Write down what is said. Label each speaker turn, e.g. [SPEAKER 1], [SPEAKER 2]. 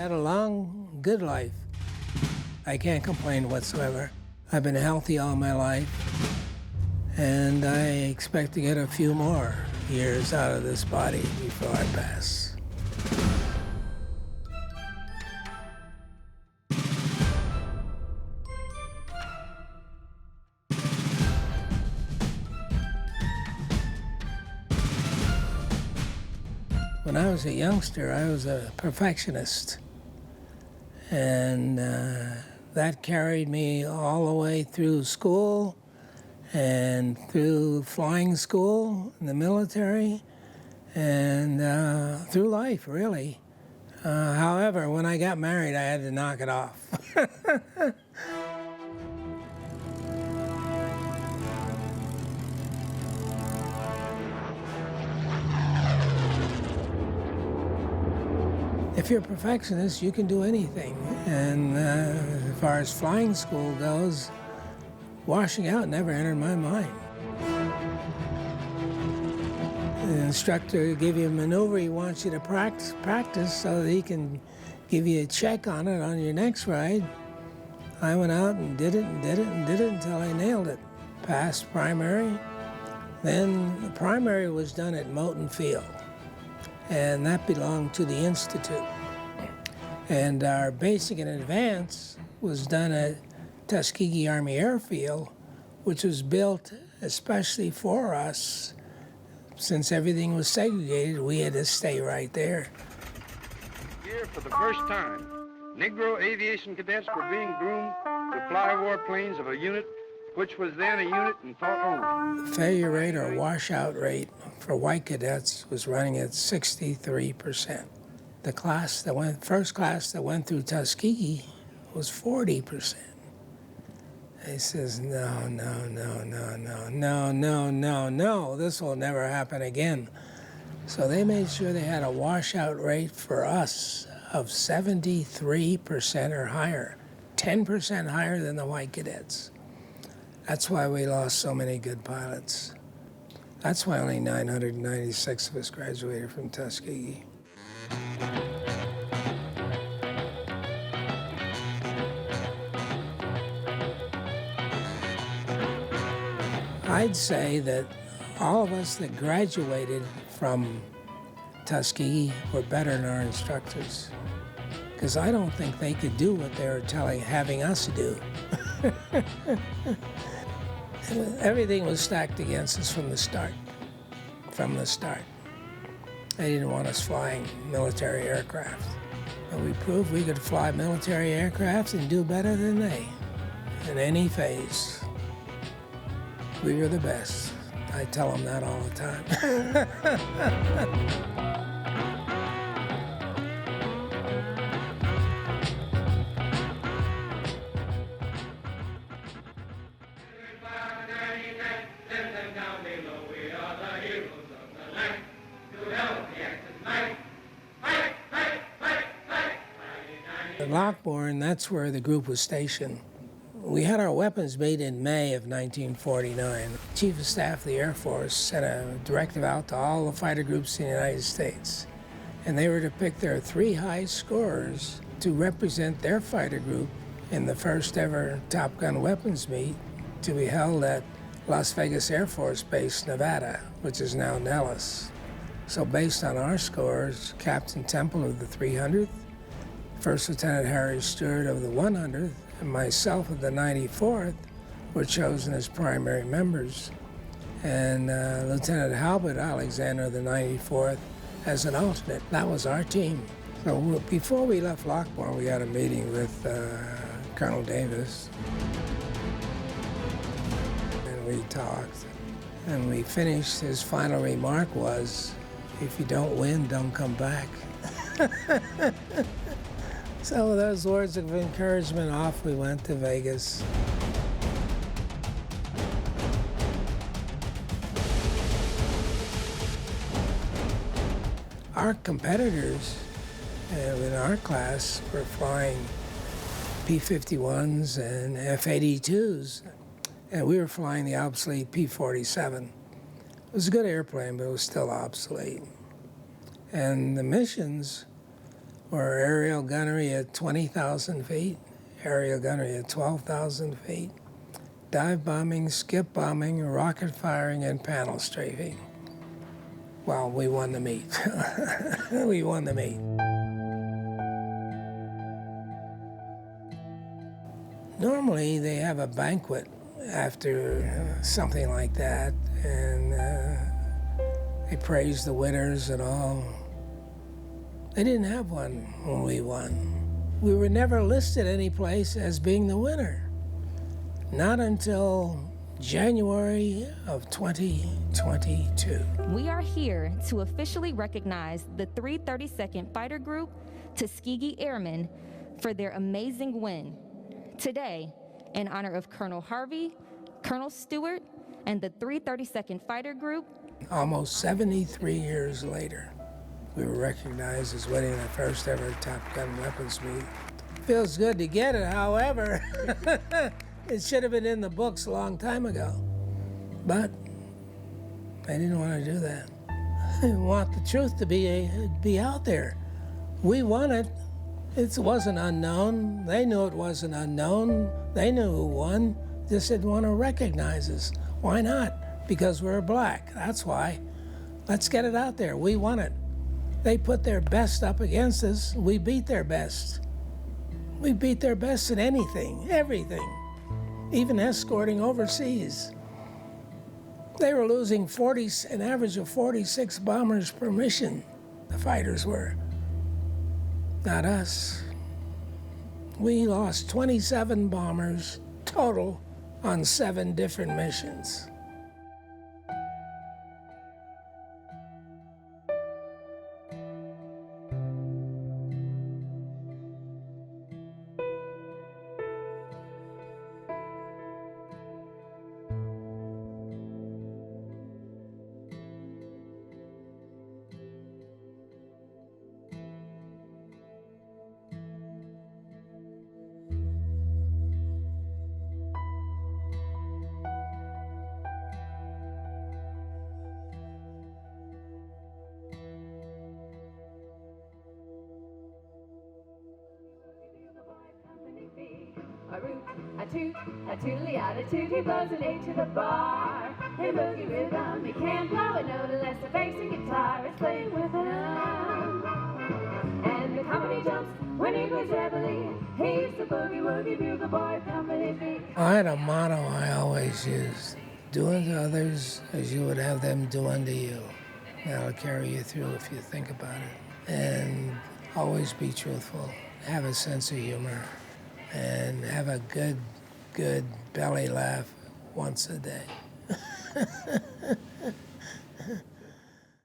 [SPEAKER 1] Had a long, good life. I can't complain whatsoever. I've been healthy all my life, and I expect to get a few more years out of this body before I pass. When I was a youngster, I was a perfectionist, and that carried me all the way through school and through flying school in the military and through life, really. However, when I got married, I had to knock it off. If you're a perfectionist, you can do anything. And as far as flying school goes, washing out never entered my mind. The instructor give you a maneuver, he wants you to practice so that he can give you a check on it on your next ride. I went out and did it and did it and did it until I nailed it. Passed primary. Then the primary was done at Moton Field, and that belonged to the Institute. And our basic and advance was done at Tuskegee Army Airfield, which was built especially for us. Since everything was segregated, we had to stay right there.
[SPEAKER 2] Here, for the first time, Negro aviation cadets were being groomed to fly warplanes of a unit which was then a unit and taught only.
[SPEAKER 1] The failure rate or washout rate for white cadets was running at 63%. The first class that went through Tuskegee was 40%. He says, no, this will never happen again. So they made sure they had a washout rate for us of 73% or higher, 10% higher than the white cadets. That's why we lost so many good pilots. That's why only 996 of us graduated from Tuskegee. I'd say that all of us that graduated from Tuskegee were better than our instructors, because I don't think they could do what they were having us do. Everything was stacked against us from the start. They didn't want us flying military aircraft. But we proved we could fly military aircraft and do better than they in any phase. We were the best. I tell them that all the time. At Lockbourne, that's where the group was stationed. We had our weapons made in May of 1949. Chief of Staff of the Air Force sent a directive out to all the fighter groups in the United States, and they were to pick their 3 high scorers to represent their fighter group in the first ever Top Gun weapons meet to be held at Las Vegas Air Force Base, Nevada, which is now Nellis. So based on our scores, Captain Temple of the 300th, First Lieutenant Harry Stewart of the 100th, and myself of the 94th were chosen as primary members, and Lieutenant Halbert Alexander of the 94th as an alternate. That was our team. So before we left Lockbourne, we had a meeting with Colonel Davis, and we talked, and we finished. His final remark was, if you don't win, don't come back. So with those words of encouragement, off we went to Vegas. Our competitors in our class were flying P-51s and F-82s, and we were flying the obsolete P-47. It was a good airplane, but it was still obsolete. And the missions or aerial gunnery at 20,000 feet, aerial gunnery at 12,000 feet, dive bombing, skip bombing, rocket firing, and panel strafing. Well, we won the meet. We won the meet. Normally, they have a banquet after something like that, and they praise the winners and all. They didn't have one when we won. We were never listed any place as being the winner. Not until January of 2022.
[SPEAKER 3] We are here to officially recognize the 332nd Fighter Group, Tuskegee Airmen, for their amazing win. Today, in honor of Colonel Harvey, Colonel Stewart, and the 332nd Fighter Group.
[SPEAKER 1] Almost 73 years later, we were recognized as winning the first ever Top Gun weapons meet. Feels good to get it, however. It should have been in the books a long time ago. But they didn't want to do that. They want the truth to be out there. We won it. It wasn't unknown. They knew it wasn't unknown. They knew who won. Just didn't want to recognize us. Why not? Because we're black. That's why. Let's get it out there. We won it. They put their best up against us. We beat their best. We beat their best at anything, everything, even escorting overseas. They were losing an average of 46 bombers per mission, the fighters were. Not us. We lost 27 bombers total on 7 different missions.
[SPEAKER 4] A root, a toot, a tootly attitude, he blows an A to the bar. In boogie rhythm, he can't blow a note unless the bass guitar is playing with him. And the company jumps when he plays reveille. He's the boogie woogie bugle boy company beat.
[SPEAKER 1] I had a motto I always used: do unto others as you would have them do unto you. That'll carry you through if you think about it. And always be truthful, have a sense of humor, and have a good belly laugh once a day.